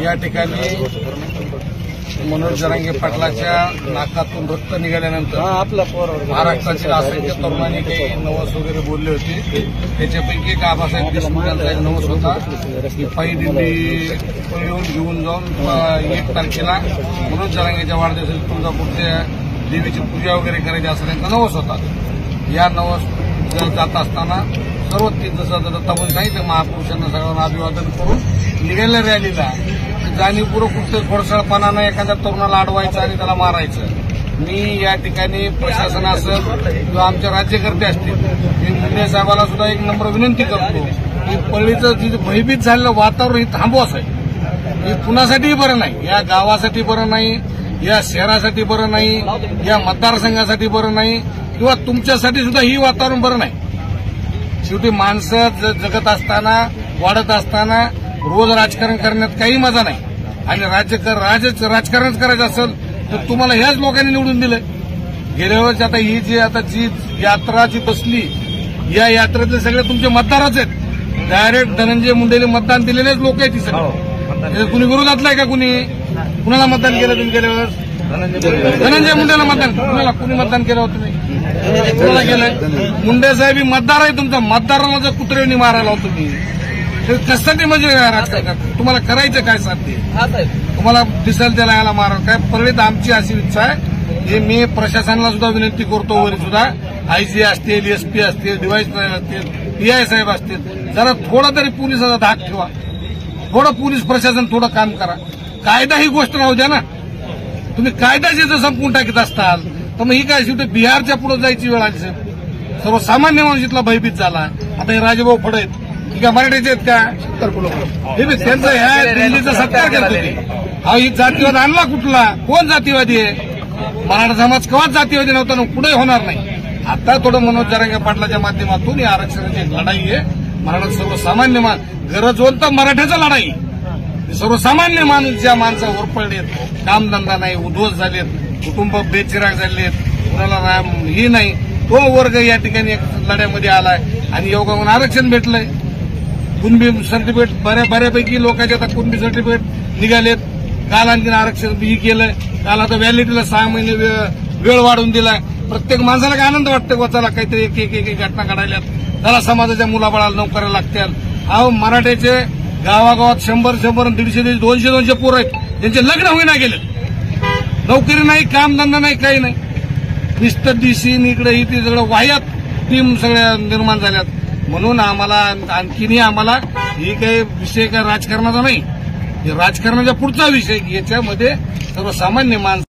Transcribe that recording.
या ठिकाणी मनोज जरांगे पाटलाच्या नाकातून रक्त निघाल्यानंतर महाराष्ट्रातील असंख्य तरुणांनी काही नवस वगैरे बोलले होते। त्याच्यापैकी एक आबासाहेब देशमुख यांचा एक नवस होता की पायी दिंडी घेऊन जाऊन 1 तारखेला मनोज जरांगेच्या वाढदिवसाची तुळजापूरच्या देवीची पूजा वगैरे करायची असा त्यांचा नवस होता। या नवस जात असताना सर्व जसं दत्ताभाऊ सांगितलं महापुरुषांना सगळ्यांना अभिवादन करून निघालेल्या रॅलीला जाणीवपूर्वक कुठे खोडसाळपणानं एखाद्या तरुणाला अडवायचं आणि त्याला मारायचं। मी या ठिकाणी प्रशासन असेल किंवा आमच्या राज्यकर्ते असतील मी मुंडे साहेबाला सुद्धा एक नम्र विनंती करतो की पल्लीचं जे भयभीत झालेलं वातावरण हे थांबवा साहेब। हे कुणासाठीही बरं नाही, या गावासाठी बरं नाही, या शहरासाठी बरं नाही, या मतदारसंघासाठी बरं नाही किंवा तुमच्यासाठी सुद्धा ही वातावरण बरं नाही। शेवटी माणसं जगत असताना वाढत असताना रोज राजकारण करण्यात काही मजा नाही आणि राजकारणच करायचं असेल तर तुम्हाला ह्याच लोकांनी निवडून दिलंय। गेल्या वेळेस आता जी यात्रा जी बसली या यात्रेतले सगळे तुमचे मतदारच आहेत। डायरेक्ट धनंजय मुंडेला मतदान दिलेलेच लोक आहेत। ती सगळे कुणी विरोधातलं आहे का? कुणाला मतदान केलं तुम्ही गेल्या वेळेस? धनंजय मुंडेला मतदान कुणी मतदान केलं होतं तुम्ही? कुणाला केलंय? मुंडे साहेब ही मतदार आहे तुमचा। मतदाराला जर कुत्र्यांनी मारायला होतो तुम्ही कशासाठी म्हणजे राजकारण तुम्हाला करायचं काय साध्य? तुम्हाला दिसेल त्याला याला मारा काय परळीत आमची अशी इच्छा आहे की मी प्रशासनाला सुद्धा विनंती करतो वरी सुद्धा आयजी असतील, एसपी असतील, डीवाय साहेब असतील, पीआय साहेब असतील, जरा थोडा तरी पोलिसाचा धाक ठेवा, थोडं पोलीस प्रशासन थोडं काम करा। कायदा ही गोष्ट राहू द्या ना। तुम्ही कायद्याचे जर संपवून टाकत असताल तर मग ही काय शेवटी बिहारच्या पुढे जायची वेळ आली साहेब। सर्वसामान्य माणूस इथला भयभीत झाला। आता हे राजेभाऊ फड आहेत का मराठीचे आहेत का? हे त्यांचं ह्या दिल्लीचा सत्कार करतो। हा ही जातीवाद आणला कुठला? कोण जातीवादी आहे? मराठा समाज केव्हाच जातीवादी नव्हता ना, पुढे होणार नाही। आता थोडं मनोज जरांगे पाटलाच्या माध्यमातून ही आरक्षणाची एक लढाई आहे। मराठा सर्वसामान्य गरजवंत मराठ्याचा लढाई। सर्वसामान्य माणूस ज्या माणसावर पडलेत, कामधंदा नाही, उद्ध्वस्त झालेत, कुटुंब बेचिराग झालेत, कुणाला ही नाही, तो वर्ग या ठिकाणी एक लढ्यामध्ये आलाय आणि योगावून आरक्षण भेटलंय। कुणबी सर्टिफिकेट बऱ्यापैकी लोकांचे आता कुणबी सर्टिफिकेट निघालेत। काल आणखीन आरक्षण ही केलंय। काल आता व्हॅलिडिटीला 6 महिने वेळ वाढवून दिलाय। प्रत्येक माणसाला काय आनंद वाटतं चला काहीतरी एक घटना घडायल्यात, त्याला समाजाच्या मुलाबाळाला नोकऱ्या लागतील। अहो मराठ्याचे गावागावात 100, 150, 200 पोरं आहेत त्यांचे लग्न होईना गेले, नोकरी नाही, कामधंदा नाही, काही नाही। नुसतं डीसी इकडे इथे सगळं वाह्यात टीम सगळ्या निर्माण झाल्यात। म्हणून आणखीनही आम्हाला ही काही विषय काय राजकारणाचा नाही, राजकारणाच्या पुढचा विषय याच्यामध्ये सर्वसामान्य माणसं